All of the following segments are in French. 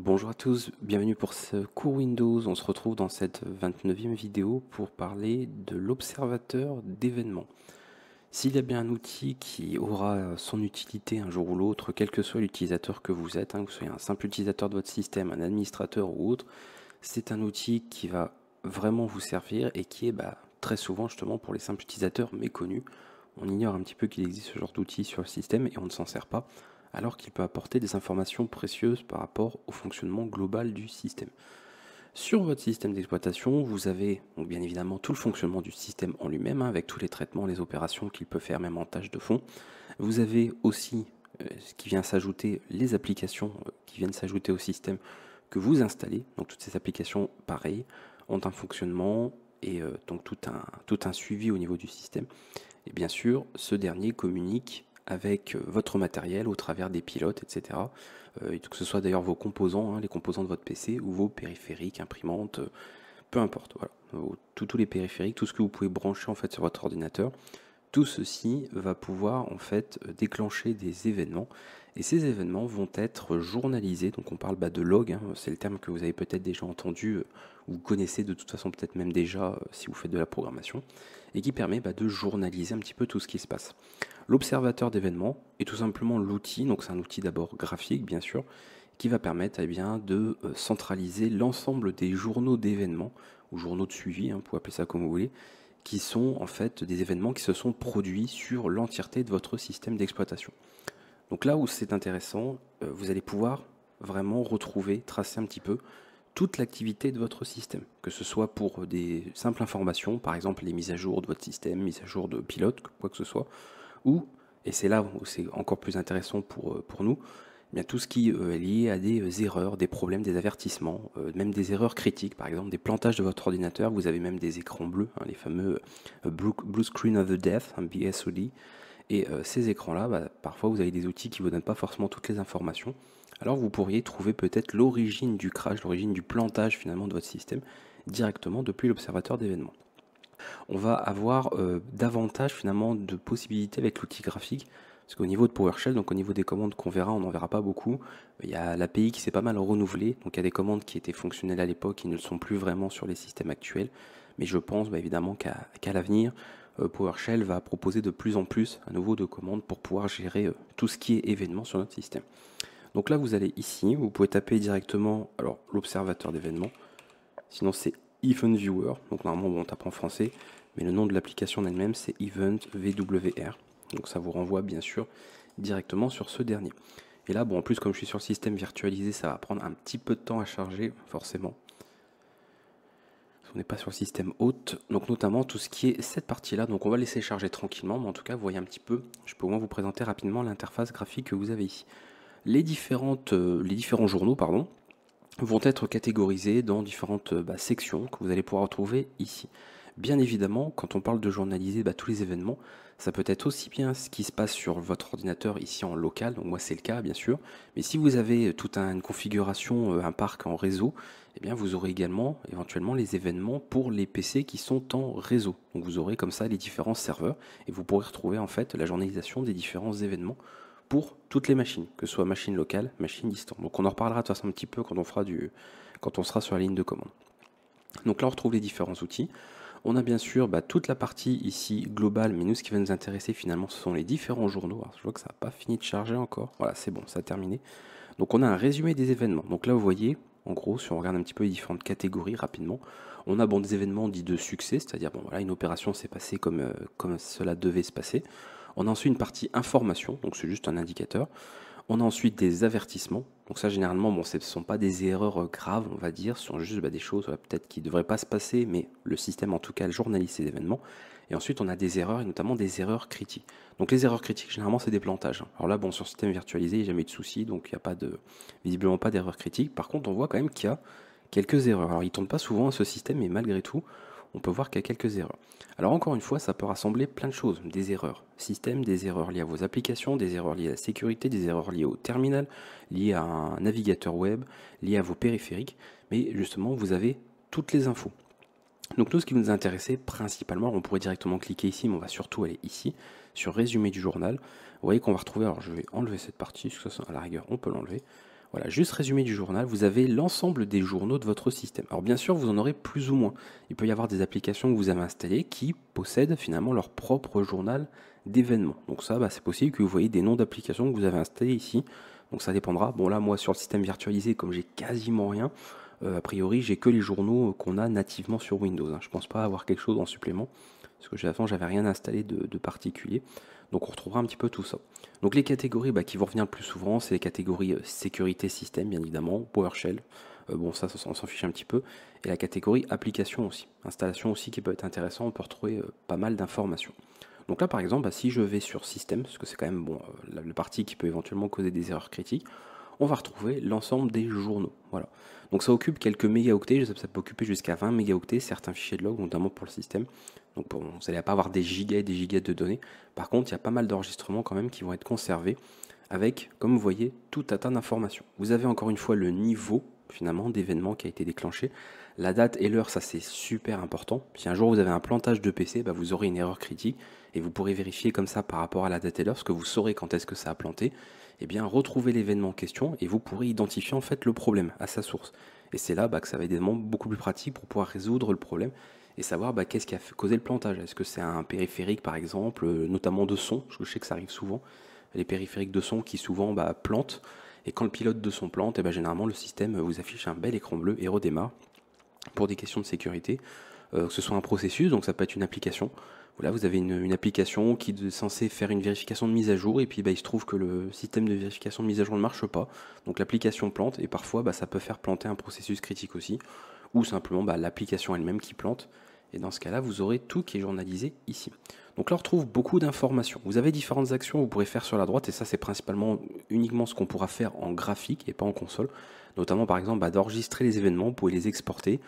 Bonjour à tous, bienvenue pour ce cours Windows. On se retrouve dans cette 29e vidéo pour parler de l'observateur d'événements. S'il y a bien un outil qui aura son utilité un jour ou l'autre, quel que soit l'utilisateur que vous êtes, que vous soyez un simple utilisateur de votre système, un administrateur ou autre, c'est un outil qui va vraiment vous servir et qui est très souvent justement pour les simples utilisateurs méconnus. On ignore un petit peu qu'il existe ce genre d'outil sur le système et on ne s'en sert pas, alors qu'il peut apporter des informations précieuses par rapport au fonctionnement global du système. Sur votre système d'exploitation, vous avez donc bien évidemment tout le fonctionnement du système en lui-même, avec tous les traitements, les opérations qu'il peut faire, même en tâche de fond. Vous avez aussi ce qui vient s'ajouter, les applications qui viennent s'ajouter au système que vous installez. Donc toutes ces applications, pareil, ont un fonctionnement et donc tout un suivi au niveau du système. Et bien sûr, ce dernier communique avec votre matériel au travers des pilotes, etc. Que ce soit d'ailleurs vos composants, les composants de votre PC ou vos périphériques, imprimantes, peu importe. Voilà. Tous les périphériques, tout ce que vous pouvez brancher en fait sur votre ordinateur, tout ceci va pouvoir en fait déclencher des événements. Et ces événements vont être journalisés. Donc on parle de log, c'est le terme que vous avez peut-être déjà entendu, vous connaissez de toute façon peut-être même déjà si vous faites de la programmation, et qui permet de journaliser un petit peu tout ce qui se passe. L'observateur d'événements est tout simplement l'outil, donc c'est un outil d'abord graphique bien sûr, qui va permettre de centraliser l'ensemble des journaux d'événements, ou journaux de suivi, vous pouvez appeler ça comme vous voulez, qui sont en fait des événements qui se sont produits sur l'entièreté de votre système d'exploitation. Donc là où c'est intéressant, vous allez pouvoir vraiment retrouver, tracer un petit peu toute l'activité de votre système, que ce soit pour des simples informations, par exemple les mises à jour de votre système, mises à jour de pilote, quoi que ce soit, ou, et c'est là où c'est encore plus intéressant pour nous, bien tout ce qui est lié à des erreurs, des problèmes, des avertissements, même des erreurs critiques, par exemple des plantages de votre ordinateur. Vous avez même des écrans bleus, les fameux Blue Screen of the Death, BSOD. Et ces écrans-là, parfois vous avez des outils qui ne vous donnent pas forcément toutes les informations. Alors vous pourriez trouver peut-être l'origine du crash, l'origine du plantage finalement de votre système directement depuis l'observateur d'événements. On va avoir davantage finalement de possibilités avec l'outil graphique, parce qu'au niveau de PowerShell, donc au niveau des commandes qu'on verra, on n'en verra pas beaucoup. Il y a l'API qui s'est pas mal renouvelée, donc il y a des commandes qui étaient fonctionnelles à l'époque qui ne le sont plus vraiment sur les systèmes actuels. Mais je pense évidemment qu'à l'avenir, PowerShell va proposer de plus en plus à nouveau de commandes pour pouvoir gérer tout ce qui est événements sur notre système. Donc là, vous allez ici, vous pouvez taper directement l'observateur d'événements. Sinon, c'est Event Viewer. Donc normalement, on tape en français, mais le nom de l'application en elle-même, c'est Event VWR. Donc ça vous renvoie bien sûr directement sur ce dernier. Et là, en plus, comme je suis sur le système virtualisé, ça va prendre un petit peu de temps à charger, forcément. On n'est pas sur le système hôte, donc notamment tout ce qui est cette partie-là. Donc on va laisser charger tranquillement, mais en tout cas, vous voyez un petit peu, je peux au moins vous présenter rapidement l'interface graphique que vous avez ici. Les différents journaux, vont être catégorisés dans différentes sections que vous allez pouvoir retrouver ici. Bien évidemment, quand on parle de journaliser tous les événements, ça peut être aussi bien ce qui se passe sur votre ordinateur ici en local, donc moi c'est le cas bien sûr, mais si vous avez toute une configuration, un parc en réseau, eh bien vous aurez également éventuellement les événements pour les PC qui sont en réseau. Donc vous aurez comme ça les différents serveurs et vous pourrez retrouver en fait la journalisation des différents événements pour toutes les machines, que ce soit machine locale, machine distante. Donc on en reparlera de toute façon un petit peu quand on sera sur la ligne de commande. Donc là on retrouve les différents outils. On a bien sûr toute la partie ici globale, mais nous ce qui va nous intéresser finalement ce sont les différents journaux. Alors, je vois que ça n'a pas fini de charger encore. Voilà, c'est bon, ça a terminé. Donc on a un résumé des événements. Donc là vous voyez, en gros, si on regarde un petit peu les différentes catégories rapidement, on a des événements dits de succès, c'est-à-dire une opération s'est passée comme cela devait se passer. On a ensuite une partie information, donc c'est juste un indicateur. On a ensuite des avertissements. Donc ça, généralement, ce ne sont pas des erreurs graves, on va dire. Ce sont juste des choses peut-être qui ne devraient pas se passer, mais le système, en tout cas, journalise ces événements. Et ensuite, on a des erreurs, et notamment des erreurs critiques. Donc les erreurs critiques, généralement, c'est des plantages. Alors là, sur système virtualisé, il n'y a jamais eu de souci, donc il n'y a visiblement pas d'erreurs critiques. Par contre, on voit quand même qu'il y a quelques erreurs. Alors, il ne tourne pas souvent à ce système, mais malgré tout, on peut voir qu'il y a quelques erreurs. Alors encore une fois, ça peut rassembler plein de choses, des erreurs système, des erreurs liées à vos applications, des erreurs liées à la sécurité, des erreurs liées au terminal, liées à un navigateur web, liées à vos périphériques, mais justement, vous avez toutes les infos. Donc nous, ce qui nous intéressait principalement, on pourrait directement cliquer ici, mais on va surtout aller ici, sur résumé du journal. Vous voyez qu'on va retrouver, alors je vais enlever cette partie, parce que ça, à la rigueur, on peut l'enlever. Voilà, juste résumé du journal, vous avez l'ensemble des journaux de votre système. Alors bien sûr, vous en aurez plus ou moins. Il peut y avoir des applications que vous avez installées qui possèdent finalement leur propre journal d'événements. Donc ça, c'est possible que vous voyez des noms d'applications que vous avez installées ici. Donc ça dépendra. Bon là, moi sur le système virtualisé, comme j'ai quasiment rien, a priori j'ai que les journaux qu'on a nativement sur Windows. Je ne pense pas avoir quelque chose en supplément, parce que avant j'avais rien installé de particulier. Donc on retrouvera un petit peu tout ça. Donc les catégories qui vont revenir le plus souvent, c'est les catégories sécurité système, bien évidemment, PowerShell. Bon, ça on s'en fiche un petit peu. Et la catégorie application aussi. Installation aussi qui peut être intéressant, on peut retrouver pas mal d'informations. Donc là par exemple, si je vais sur système, parce que c'est quand même bon, la partie qui peut éventuellement causer des erreurs critiques, on va retrouver l'ensemble des journaux. Voilà. Donc ça occupe quelques mégaoctets, ça peut occuper jusqu'à 20 mégaoctets, certains fichiers de log, notamment pour le système. Donc bon, vous n'allez pas avoir des gigas et des gigas de données. Par contre, il y a pas mal d'enregistrements quand même qui vont être conservés avec, comme vous voyez, tout un tas d'informations. Vous avez encore une fois le niveau finalement d'événement qui a été déclenché. La date et l'heure, ça c'est super important. Si un jour vous avez un plantage de PC, vous aurez une erreur critique et vous pourrez vérifier comme ça par rapport à la date et l'heure, parce que vous saurez quand est-ce que ça a planté. Et bien retrouver l'événement en question et vous pourrez identifier en fait le problème à sa source. Et c'est là que ça va être des éléments beaucoup plus pratiques pour pouvoir résoudre le problème et savoir qu'est-ce qui a causé le plantage. Est-ce que c'est un périphérique par exemple, notamment de son, parce que je sais que ça arrive souvent, les périphériques de son qui souvent plantent, et quand le pilote de son plante, généralement le système vous affiche un bel écran bleu et redémarre pour des questions de sécurité, que ce soit un processus, donc ça peut être une application. Voilà, vous avez une application qui est censée faire une vérification de mise à jour et puis il se trouve que le système de vérification de mise à jour ne marche pas, donc l'application plante et parfois ça peut faire planter un processus critique aussi, ou simplement l'application elle-même qui plante. Et dans ce cas-là, vous aurez tout qui est journalisé ici. Donc là, on retrouve beaucoup d'informations. Vous avez différentes actions que vous pourrez faire sur la droite, et ça, c'est principalement uniquement ce qu'on pourra faire en graphique et pas en console. Notamment, par exemple, d'enregistrer les événements, vous pouvez les exporter.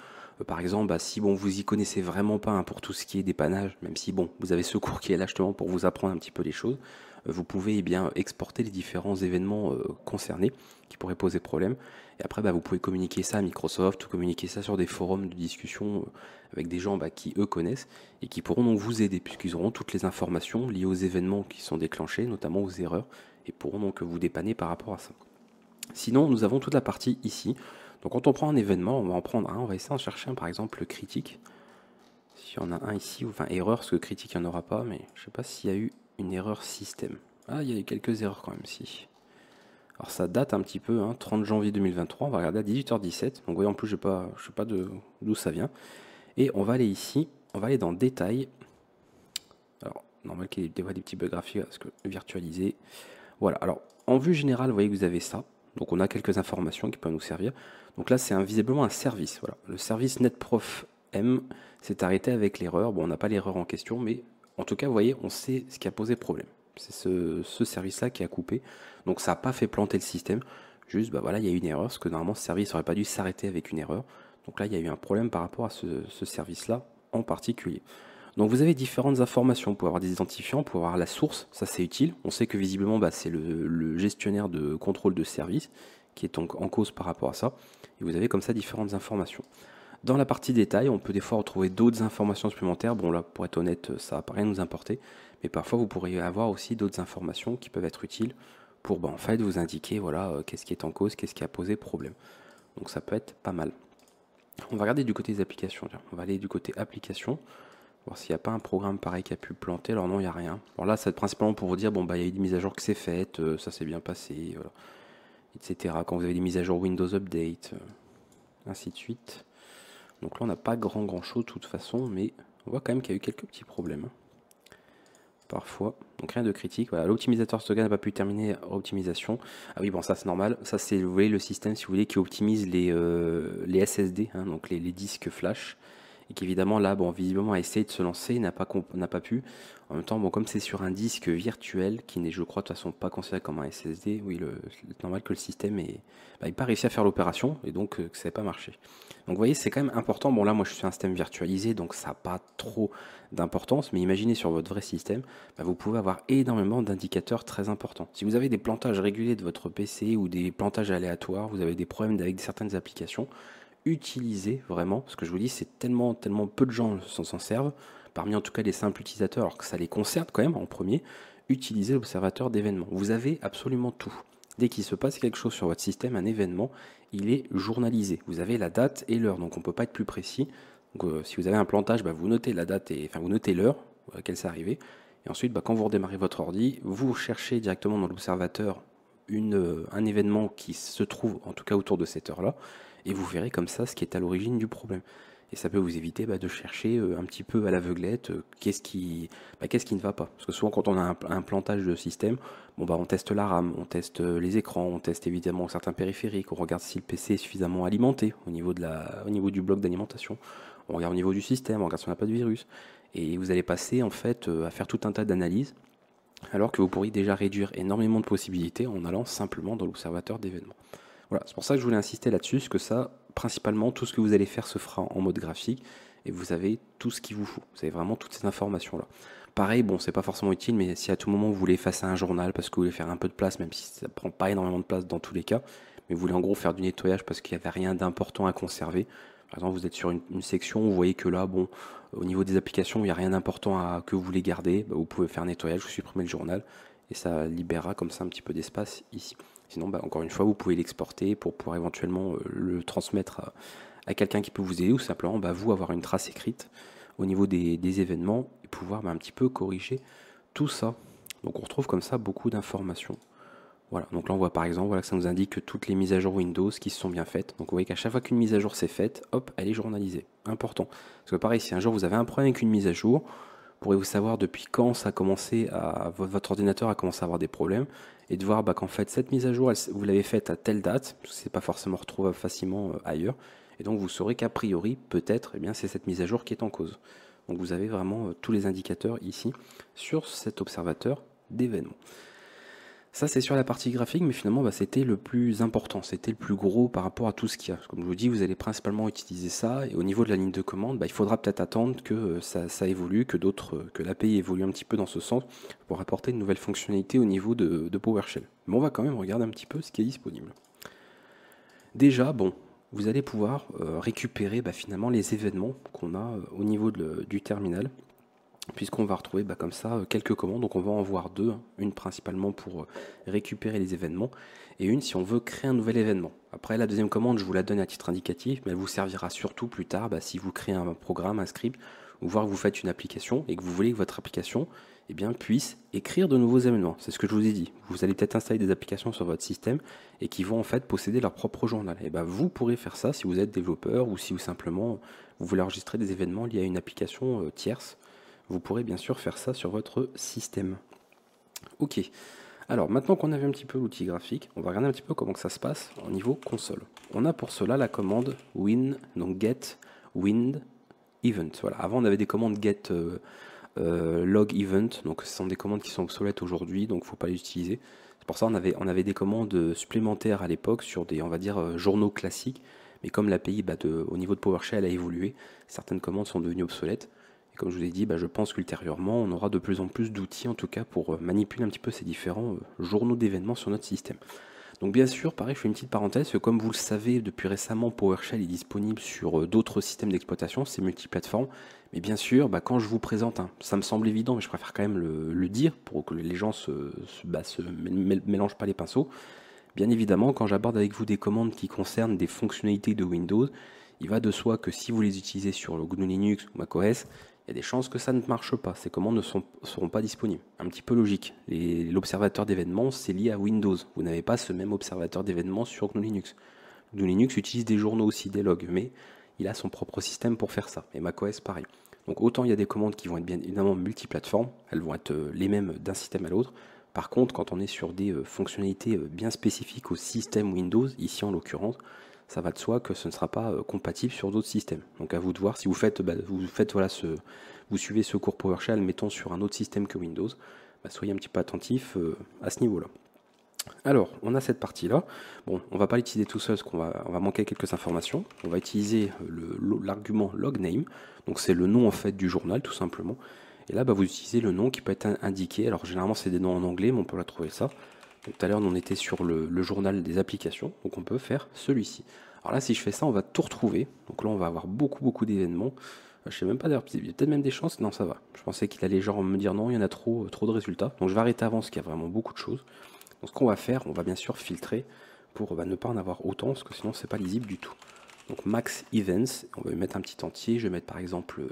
Par exemple, si vous y connaissez vraiment pas pour tout ce qui est dépannage, même si vous avez ce cours qui est là justement pour vous apprendre un petit peu les choses, vous pouvez exporter les différents événements concernés qui pourraient poser problème. Et après, vous pouvez communiquer ça à Microsoft ou communiquer ça sur des forums de discussion avec des gens qui eux connaissent et qui pourront donc vous aider puisqu'ils auront toutes les informations liées aux événements qui sont déclenchés, notamment aux erreurs, et pourront donc vous dépanner par rapport à ça. Sinon, nous avons toute la partie ici. Donc quand on prend un événement, on va en prendre un, on va essayer d'en chercher un par exemple critique. Si on a un ici, enfin erreur, parce que critique il n'y en aura pas, mais je ne sais pas s'il y a eu une erreur système. Ah, il y a eu quelques erreurs quand même si. Alors ça date un petit peu, 30 janvier 2023, on va regarder à 18h17. Donc vous voyez en plus je sais pas d'où ça vient. Et on va aller ici, on va aller dans détail. Alors normal qu'il y ait des petits bugs graphiques parce que virtualiser. Voilà, alors en vue générale, vous voyez que vous avez ça. Donc on a quelques informations qui peuvent nous servir. Donc là, c'est visiblement un service. Voilà. Le service NetProf M s'est arrêté avec l'erreur. Bon, on n'a pas l'erreur en question, mais en tout cas, vous voyez, on sait ce qui a posé problème. C'est ce service-là qui a coupé. Donc ça n'a pas fait planter le système. Juste, voilà, il y a eu une erreur, parce que normalement, ce service n'aurait pas dû s'arrêter avec une erreur. Donc là, il y a eu un problème par rapport à ce service-là en particulier. Donc vous avez différentes informations, vous pouvez avoir des identifiants, vous pouvez avoir la source, ça c'est utile. On sait que visiblement c'est le gestionnaire de contrôle de service qui est donc en cause par rapport à ça. Et vous avez comme ça différentes informations. Dans la partie détail, on peut des fois retrouver d'autres informations supplémentaires. Bon là, pour être honnête, ça ne va pas rien nous importer. Mais parfois vous pourriez avoir aussi d'autres informations qui peuvent être utiles pour en fait vous indiquer voilà, qu'est-ce qui est en cause, qu'est-ce qui a posé problème. Donc ça peut être pas mal. On va regarder du côté des applications. On va aller du côté applications. Voir s'il n'y a pas un programme pareil qui a pu planter. Alors non, il n'y a rien. Alors là, c'est principalement pour vous dire, il y a eu des mises à jour qui s'est faites, ça s'est bien passé, voilà, etc. Quand vous avez des mises à jour Windows Update, ainsi de suite. Donc là, on n'a pas grand chose de toute façon, mais on voit quand même qu'il y a eu quelques petits problèmes. Parfois. Donc rien de critique. Voilà, l'optimisateur stockage n'a pas pu terminer l'optimisation. Ah oui, bon, ça c'est normal. Ça c'est, vous voyez, le système, si vous voulez, qui optimise les SSD, donc les disques flash. Et qu'évidemment là, visiblement a essayé de se lancer, n'a pas pu. En même temps, comme c'est sur un disque virtuel, qui n'est, je crois, de toute façon pas considéré comme un SSD, oui, c'est normal que le système n'ait pas réussi à faire l'opération, et donc que ça n'ait pas marché. Donc vous voyez, c'est quand même important. Bon là, moi je suis un système virtualisé, donc ça n'a pas trop d'importance, mais imaginez sur votre vrai système, vous pouvez avoir énormément d'indicateurs très importants. Si vous avez des plantages réguliers de votre PC ou des plantages aléatoires, vous avez des problèmes avec certaines applications, utilisez vraiment, parce que je vous dis, c'est tellement peu de gens s'en servent, parmi en tout cas les simples utilisateurs, alors que ça les concerne quand même en premier, utilisez l'observateur d'événements. Vous avez absolument tout. Dès qu'il se passe quelque chose sur votre système, un événement, il est journalisé. Vous avez la date et l'heure, donc on ne peut pas être plus précis. Donc, si vous avez un plantage, vous notez la date et vous notez l'heure à laquelle c'est arrivé. Et ensuite, quand vous redémarrez votre ordi, vous cherchez directement dans l'observateur un événement qui se trouve en tout cas autour de cette heure-là, et vous verrez comme ça ce qui est à l'origine du problème. Et ça peut vous éviter de chercher un petit peu à l'aveuglette qu'est-ce qui ne va pas. Parce que souvent quand on a un plantage de système, on teste la RAM, on teste les écrans, on teste évidemment certains périphériques, on regarde si le PC est suffisamment alimenté au niveau du bloc d'alimentation, on regarde au niveau du système, on regarde si on n'a pas de virus. Et vous allez passer en fait à faire tout un tas d'analyses, alors que vous pourriez déjà réduire énormément de possibilités en allant simplement dans l'observateur d'événements. Voilà, c'est pour ça que je voulais insister là-dessus, parce que ça, principalement, tout ce que vous allez faire se fera en mode graphique, et vous avez tout ce qu'il vous faut. Vous avez vraiment toutes ces informations-là. Pareil, c'est pas forcément utile, mais si à tout moment vous voulez effacer un journal parce que vous voulez faire un peu de place, même si ça prend pas énormément de place dans tous les cas, mais vous voulez en gros faire du nettoyage parce qu'il n'y avait rien d'important à conserver. Par exemple, vous êtes sur une section, vous voyez que là, au niveau des applications, il n'y a rien d'important que vous voulez garder, vous pouvez faire un nettoyage, vous supprimez le journal, et ça libérera comme ça un petit peu d'espace ici. Sinon, encore une fois, vous pouvez l'exporter pour pouvoir éventuellement le transmettre à quelqu'un qui peut vous aider, ou simplement vous avoir une trace écrite au niveau des événements et pouvoir un petit peu corriger tout ça. Donc on retrouve comme ça beaucoup d'informations. Voilà, donc là on voit par exemple que ça nous indique que toutes les mises à jour Windows qui se sont bien faites. Donc vous voyez qu'à chaque fois qu'une mise à jour s'est faite, hop, elle est journalisée. Important. Parce que pareil, si un jour vous avez un problème avec une mise à jour, pourrez-vous savoir depuis quand ça a commencé votre ordinateur a commencé à avoir des problèmes, et de voir qu'en fait cette mise à jour, vous l'avez faite à telle date, parce que c'est pas forcément retrouvable facilement ailleurs, et donc vous saurez qu'a priori, peut-être, c'est cette mise à jour qui est en cause. Donc vous avez vraiment tous les indicateurs ici sur cet observateur d'événements. Ça c'est sur la partie graphique, mais finalement c'était le plus important, c'était le plus gros par rapport à tout ce qu'il y a. Comme je vous dis, vous allez principalement utiliser ça, et au niveau de la ligne de commande, il faudra peut-être attendre que ça évolue, que l'API évolue un petit peu dans ce sens, pour apporter de nouvelles fonctionnalités au niveau de PowerShell. Mais on va quand même regarder un petit peu ce qui est disponible. Déjà, vous allez pouvoir récupérer finalement les événements qu'on a au niveau du terminal, puisqu'on va retrouver comme ça quelques commandes. Donc on va en voir deux, une principalement pour récupérer les événements, et une si on veut créer un nouvel événement. Après, la deuxième commande, je vous la donne à titre indicatif, mais elle vous servira surtout plus tard si vous créez un programme, un script, ou voire que vous faites une application et que vous voulez que votre application puisse écrire de nouveaux événements. C'est ce que je vous ai dit. Vous allez peut-être installer des applications sur votre système et qui vont en fait posséder leur propre journal. Et vous pourrez faire ça si vous êtes développeur, ou si vous simplement vous voulez enregistrer des événements liés à une application tierce. Vous pourrez bien sûr faire ça sur votre système. Ok, alors maintenant qu'on a vu un petit peu l'outil graphique, on va regarder un petit peu comment que ça se passe au niveau console. On a pour cela la commande win, donc get wind event. Voilà. Avant on avait des commandes get log event, donc ce sont des commandes qui sont obsolètes aujourd'hui, donc il ne faut pas les utiliser. C'est pour ça on avait des commandes supplémentaires à l'époque sur des, on va dire, journaux classiques, mais comme l'API au niveau de PowerShell a évolué, certaines commandes sont devenues obsolètes. Comme je vous ai dit, je pense qu'ultérieurement, on aura de plus en plus d'outils, en tout cas, pour manipuler un petit peu ces différents journaux d'événements sur notre système. Donc bien sûr, pareil, je fais une petite parenthèse, que comme vous le savez, depuis récemment, PowerShell est disponible sur d'autres systèmes d'exploitation, c'est multiplateforme. Mais bien sûr, quand je vous présente, ça me semble évident, mais je préfère quand même le dire, pour que les gens se mélangent pas les pinceaux. Bien évidemment, quand j'aborde avec vous des commandes qui concernent des fonctionnalités de Windows, il va de soi que si vous les utilisez sur le GNU Linux ou macOS, il y a des chances que ça ne marche pas. Ces commandes ne seront pas disponibles. Un petit peu logique. L'observateur d'événements, c'est lié à Windows. Vous n'avez pas ce même observateur d'événements sur GNU Linux. GNU Linux utilise des journaux aussi, des logs, mais il a son propre système pour faire ça. Et macOS, pareil. Donc autant il y a des commandes qui vont être bien évidemment multiplateformes, elles vont être les mêmes d'un système à l'autre. Par contre, quand on est sur des fonctionnalités bien spécifiques au système Windows, ici en l'occurrence, ça va de soi que ce ne sera pas compatible sur d'autres systèmes. Donc à vous de voir si vous faites, vous suivez ce cours PowerShell, mettons sur un autre système que Windows, soyez un petit peu attentif à ce niveau-là. Alors, on a cette partie-là. Bon, on va pas l'utiliser tout seul parce qu'on va manquer quelques informations. On va utiliser l'argument logname, donc c'est le nom en fait du journal tout simplement. Et là, vous utilisez le nom qui peut être indiqué. Alors généralement c'est des noms en anglais, mais on peut la trouver ça. Donc tout à l'heure on était sur le journal des applications, donc on peut faire celui-ci. Alors là si je fais ça, on va tout retrouver. Donc là on va avoir beaucoup d'événements. Je sais même pas d'ailleurs, il y a peut-être même des chances. Non, ça va. Je pensais qu'il allait genre me dire non, il y en a trop de résultats. Donc je vais arrêter avant parce qu'il y a vraiment beaucoup de choses. Donc ce qu'on va faire, on va bien sûr filtrer pour ne pas en avoir autant, parce que sinon c'est pas lisible du tout. Donc max events, on va mettre un petit entier, je vais mettre par exemple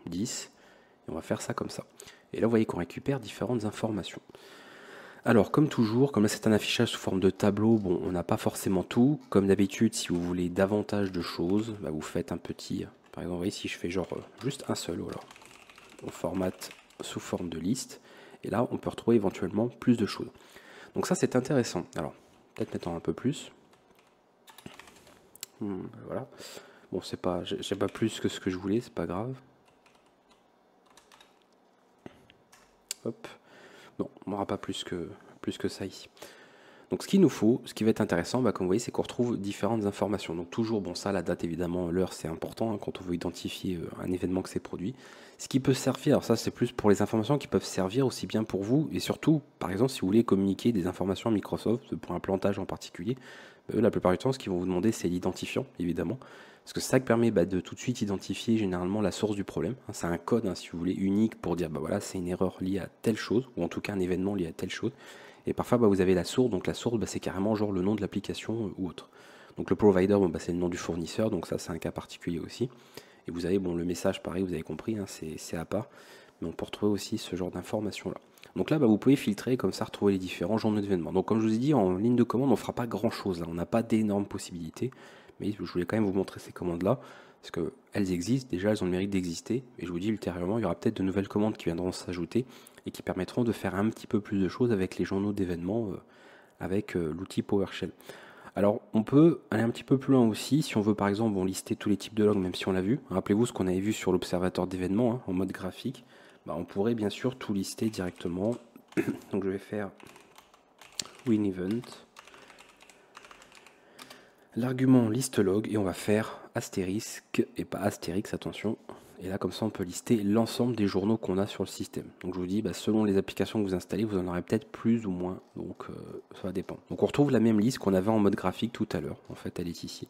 10, et on va faire ça comme ça. Et là vous voyez qu'on récupère différentes informations. Alors comme toujours, comme là c'est un affichage sous forme de tableau, bon on n'a pas forcément tout. Comme d'habitude, si vous voulez davantage de choses, bah, vous faites un petit, par exemple, vous voyez, si je fais genre juste un seul, voilà, on formate sous forme de liste, et là on peut retrouver éventuellement plus de choses. Donc ça c'est intéressant. Alors peut-être mettre un peu plus. Voilà. Bon, c'est pas, j'ai pas plus que ce que je voulais, c'est pas grave. Hop. Non, on n'aura pas plus que ça ici. Donc ce qu'il nous faut, ce qui va être intéressant, bah, comme vous voyez, c'est qu'on retrouve différentes informations. Donc toujours, bon ça, la date évidemment, l'heure c'est important hein, quand on veut identifier un événement que c'est produit. Ce qui peut servir, alors ça c'est plus pour les informations qui peuvent servir aussi bien pour vous, et surtout, par exemple, si vous voulez communiquer des informations à Microsoft pour un plantage en particulier, la plupart du temps, ce qu'ils vont vous demander, c'est l'identifiant, évidemment. Parce que c'est ça qui permet de tout de suite identifier généralement la source du problème. C'est un code, hein, si vous voulez, unique pour dire, bah voilà, c'est une erreur liée à telle chose, ou en tout cas un événement lié à telle chose. Et parfois, vous avez la source, donc la source, c'est carrément genre le nom de l'application ou autre. Donc le provider, c'est le nom du fournisseur, donc ça, c'est un cas particulier aussi. Et vous avez, le message, pareil, vous avez compris, hein, c'est à part. Mais on peut retrouver aussi ce genre d'informations-là. Donc là, vous pouvez filtrer, comme ça, retrouver les différents journaux d'événements. Donc comme je vous ai dit, en ligne de commande, on ne fera pas grand-chose. Là, on n'a pas d'énormes possibilités. Mais je voulais quand même vous montrer ces commandes-là, parce qu'elles existent, déjà, elles ont le mérite d'exister. Et je vous dis, ultérieurement, il y aura peut-être de nouvelles commandes qui viendront s'ajouter et qui permettront de faire un petit peu plus de choses avec les journaux d'événements, avec l'outil PowerShell. Alors, on peut aller un petit peu plus loin aussi, si on veut par exemple lister tous les types de logs, même si on l'a vu. Rappelez-vous ce qu'on avait vu sur l'observateur d'événements, hein, en mode graphique. On pourrait bien sûr tout lister directement. Donc je vais faire WinEvent, l'argument liste log, et on va faire astérisque, et pas astérix, attention. Et là, comme ça, on peut lister l'ensemble des journaux qu'on a sur le système. Donc je vous dis, selon les applications que vous installez, vous en aurez peut-être plus ou moins. Donc ça dépend. Donc on retrouve la même liste qu'on avait en mode graphique tout à l'heure. En fait, elle est ici.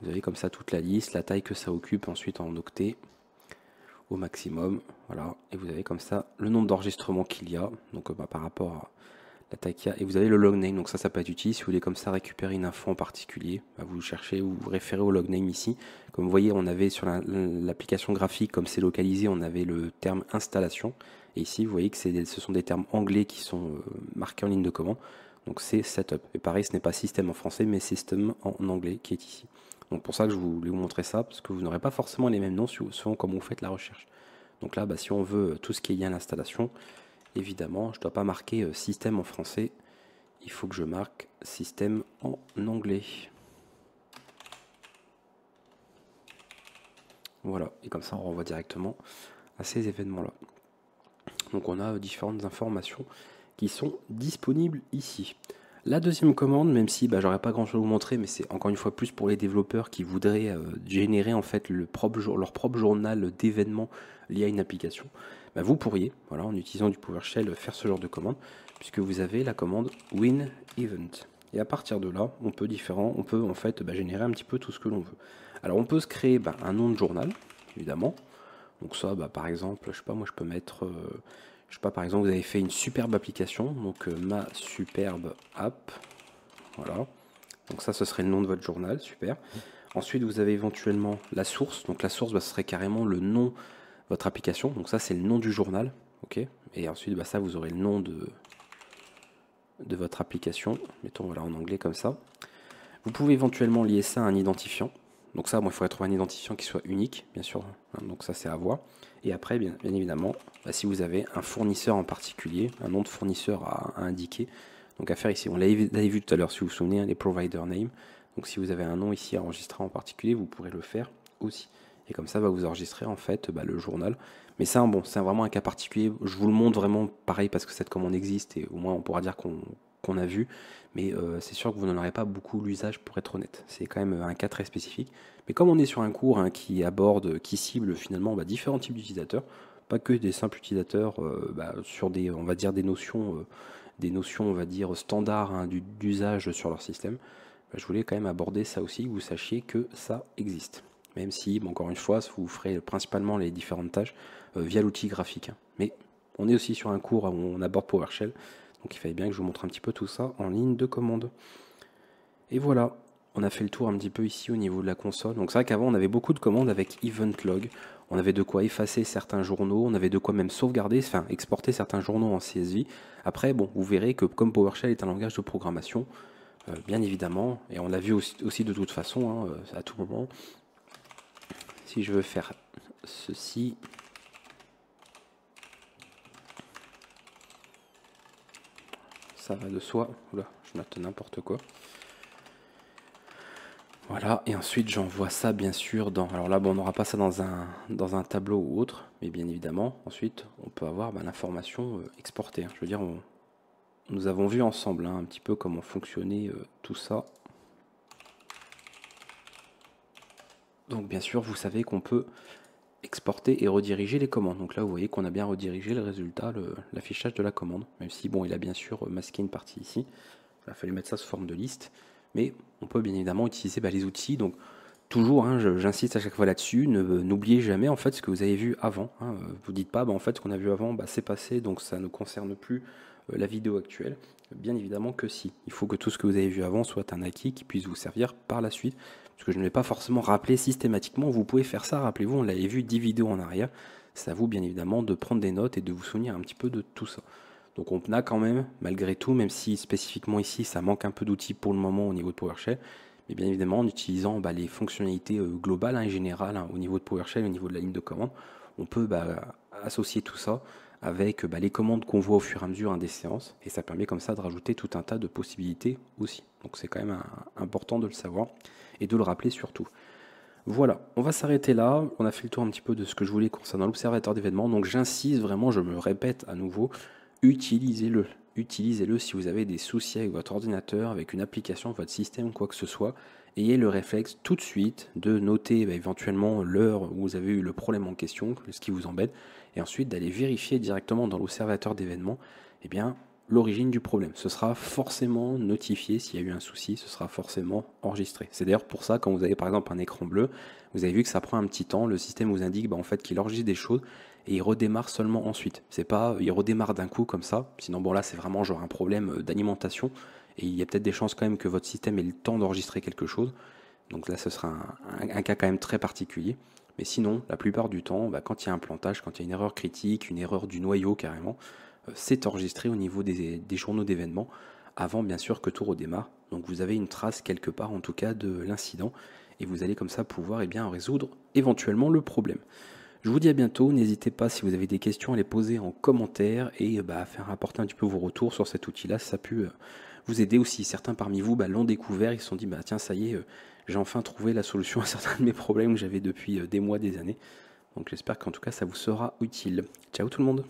Vous avez comme ça toute la liste, la taille que ça occupe ensuite en octets au maximum. Voilà. Et vous avez comme ça le nombre d'enregistrements qu'il y a. Donc par rapport à la taille qu'il y a. Et vous avez le logname. Donc ça peut être utile si vous voulez comme ça récupérer une info en particulier. Vous cherchez ou vous référez au logname ici. Comme vous voyez, on avait sur l'application graphique, comme c'est localisé, on avait le terme installation. Et ici, vous voyez que ce sont des termes anglais qui sont marqués en ligne de commande. Donc c'est setup. Et pareil, ce n'est pas système en français, mais system en anglais qui est ici. Donc pour ça que je voulais vous montrer ça, parce que vous n'aurez pas forcément les mêmes noms selon comment vous faites la recherche. Donc là, si on veut tout ce qui est lié à l'installation, évidemment, je ne dois pas marquer système en français. Il faut que je marque système en anglais. Voilà, et comme ça on renvoie directement à ces événements-là. Donc on a différentes informations qui sont disponibles ici. La deuxième commande, même si j'aurais pas grand chose à vous montrer, mais c'est encore une fois plus pour les développeurs qui voudraient générer en fait leur propre journal d'événements liés à une application, vous pourriez, voilà, en utilisant du PowerShell, faire ce genre de commande, puisque vous avez la commande WinEvent. Et à partir de là, on peut en fait générer un petit peu tout ce que l'on veut. Alors on peut se créer un nom de journal, évidemment. Donc ça, par exemple, je sais pas, moi je peux mettre, je sais pas, par exemple, vous avez fait une superbe application, donc ma superbe app, voilà. Donc ça, ce serait le nom de votre journal, super. Ensuite, vous avez éventuellement la source. Donc la source, ce serait carrément le nom de votre application. Donc ça, c'est le nom du journal, ok. Et ensuite, ça, vous aurez le nom de votre application. Mettons, voilà, en anglais comme ça. Vous pouvez éventuellement lier ça à un identifiant. Donc ça, il faudrait trouver un identifiant qui soit unique, bien sûr. Donc ça, c'est à voir. Et après, bien évidemment, si vous avez un fournisseur en particulier, un nom de fournisseur à indiquer, donc à faire ici. On l'avait vu tout à l'heure, si vous vous souvenez, les provider name. Donc si vous avez un nom ici à enregistrer en particulier, vous pourrez le faire aussi. Et comme ça, vous enregistrez en fait le journal. Mais ça, c'est vraiment un cas particulier. Je vous le montre vraiment pareil parce que cette commande existe et au moins on pourra dire qu'on a vu. Mais c'est sûr que vous n'en aurez pas beaucoup l'usage pour être honnête. C'est quand même un cas très spécifique. Mais comme on est sur un cours qui cible finalement différents types d'utilisateurs, pas que des simples utilisateurs sur on va dire des notions, on va dire standards d'usage sur leur système, je voulais quand même aborder ça aussi, que vous sachiez que ça existe. Même si, encore une fois, vous ferez principalement les différentes tâches via l'outil graphique. Mais on est aussi sur un cours où on aborde PowerShell. Donc il fallait bien que je vous montre un petit peu tout ça en ligne de commande. Et voilà, on a fait le tour un petit peu ici au niveau de la console. Donc c'est vrai qu'avant on avait beaucoup de commandes avec Event Log. On avait de quoi effacer certains journaux, on avait de quoi même sauvegarder, enfin exporter certains journaux en CSV. Après, bon, vous verrez que comme PowerShell est un langage de programmation, bien évidemment, et on l'a vu aussi de toute façon, hein, à tout moment, si je veux faire ceci, ça va de soi. Oula, je note n'importe quoi. Voilà, et ensuite j'envoie ça bien sûr dans... Alors là, bon, on n'aura pas ça dans un tableau ou autre, mais bien évidemment, ensuite, on peut avoir l'information exportée. Je veux dire, nous avons vu ensemble un petit peu comment fonctionnait tout ça. Donc bien sûr, vous savez qu'on peut exporter et rediriger les commandes. Donc là, vous voyez qu'on a bien redirigé le résultat, l'affichage de la commande, même si, bon, il a bien sûr masqué une partie ici. Il a fallu mettre ça sous forme de liste. Mais on peut bien évidemment utiliser les outils. Donc toujours, hein, j'insiste à chaque fois là-dessus, n'oubliez jamais en fait ce que vous avez vu avant. Hein. Vous dites pas, en fait, ce qu'on a vu avant, c'est passé, donc ça ne concerne plus la vidéo actuelle. Bien évidemment que si. Il faut que tout ce que vous avez vu avant soit un acquis qui puisse vous servir par la suite. Parce que je ne vais pas forcément rappeler systématiquement. Vous pouvez faire ça, rappelez-vous, on l'avait vu 10 vidéos en arrière. C'est à vous, bien évidemment, de prendre des notes et de vous souvenir un petit peu de tout ça. Donc on a quand même, malgré tout, même si spécifiquement ici, ça manque un peu d'outils pour le moment au niveau de PowerShell, mais bien évidemment, en utilisant les fonctionnalités globales et générales au niveau de PowerShell, au niveau de la ligne de commande, on peut associer tout ça avec les commandes qu'on voit au fur et à mesure des séances, et ça permet comme ça de rajouter tout un tas de possibilités aussi. Donc c'est quand même important de le savoir et de le rappeler surtout. Voilà, on va s'arrêter là. On a fait le tour un petit peu de ce que je voulais concernant l'observateur d'événements. Donc j'insiste vraiment, je me répète à nouveau, utilisez-le. Utilisez-le si vous avez des soucis avec votre ordinateur, avec une application, votre système, quoi que ce soit. Ayez le réflexe tout de suite de noter éventuellement l'heure où vous avez eu le problème en question, ce qui vous embête, et ensuite d'aller vérifier directement dans l'observateur d'événements l'origine du problème. Ce sera forcément notifié s'il y a eu un souci, ce sera forcément enregistré. C'est d'ailleurs pour ça, quand vous avez par exemple un écran bleu, vous avez vu que ça prend un petit temps, le système vous indique en fait qu'il enregistre des choses et il redémarre seulement ensuite. C'est pas, il redémarre d'un coup comme ça, sinon bon là c'est vraiment genre un problème d'alimentation et il y a peut-être des chances quand même que votre système ait le temps d'enregistrer quelque chose. Donc là ce sera un cas quand même très particulier. Mais sinon, la plupart du temps, quand il y a un plantage, quand il y a une erreur critique, une erreur du noyau carrément, c'est enregistré au niveau des journaux d'événements avant bien sûr que tout redémarre. Donc vous avez une trace quelque part en tout cas de l'incident et vous allez comme ça pouvoir résoudre éventuellement le problème. Je vous dis à bientôt, n'hésitez pas si vous avez des questions à les poser en commentaire et à faire apporter un petit peu vos retours sur cet outil-là, ça a pu vous aider aussi. Certains parmi vous l'ont découvert, ils se sont dit tiens ça y est, j'ai enfin trouvé la solution à certains de mes problèmes que j'avais depuis des mois, des années. Donc j'espère qu'en tout cas ça vous sera utile. Ciao tout le monde.